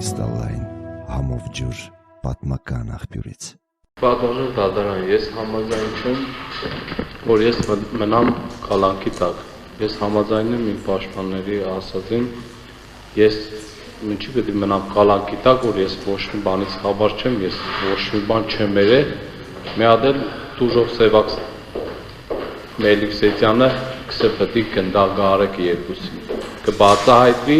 կրիստալային համով ջուր պատմական աղբյուրից։ Պատոնը դատարան, ես համաձայն չեմ, որ ես մնամ կալանքի տակ։ Ես համաձայն եմ իմ պաշտպանների ասածին, ես ինչի պետք է մնամ կալանքի տակ, որ ես ոչ մի բանից խաբար չեմ, ես ոչ մի բան չեմ երել։ Մի հատ էլ Տուժով Սևակ Մելիքսեթյանը կսեպտի գնդագարեք երկուսին։ Կբացահայտվի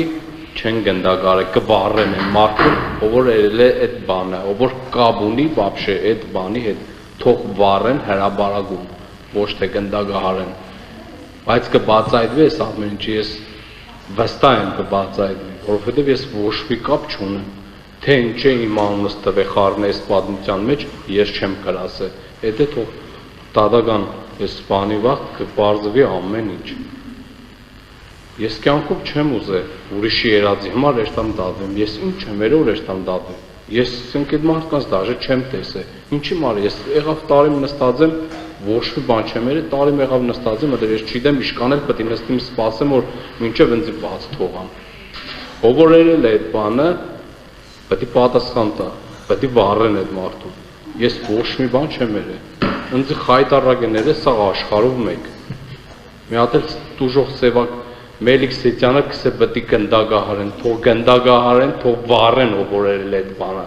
չեն գնդագարեք, կվառեն են մարդուն, ով որ երել է այդ բանը, ով որ կապ ունի вообще այդ բանի հետ, թող վառեն հրաբարագում, ոչ թե գնդագահարեն։ Բայց կբացահայտվի այս ամեն ինչը, ես վստահ եմ կբացահայտվի, որովհետև ես ոչ մի կապ չունեմ։ Թե ինչ է իմ անունս տվե խառն այս պատմության մեջ, ես չեմ կրասել։ Այդ է թող դատական ես բանի վաղ կբարձվի ամեն ինչ։ Ես կյանքում չեմ ուզել ուրիշի երազի համար էստամ դատվեմ, ես ինչ եմ երել էստամ դատվեմ։ Ես ասենք այդ մարդկանց դաժե չեմ տեսել։ Ինչի մարը ես եղավ տարի նստած եմ, ոչ մի բան չեմ երել, տարի եղավ նստած եմ, այդտեղ ես չգիտեմ իշքան էլ պետք է նստիմ սպասեմ, որ մինչև ինձ բաց թողան։ Ով որ երել է այդ բանը, պետք է պատասխան տա, պետք է վառեն այդ մարդուն։ Ես ոչ մի բան չեմ երել։ Ինձ խայտարակ են երել սա աշխարհով մեկ։ Մի հատ էլ Տուժող Սևակ Մելիքսեթյանը կսե պետք է գնդագահարեն, թող վառեն, ով որ երել է այդ բանը։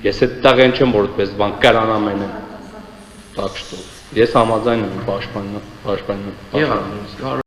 Ես այդ տաղեն չեմ, որ այդպես բան կրանամ են։ Так что, ես համաձայն եմ պաշտպանում։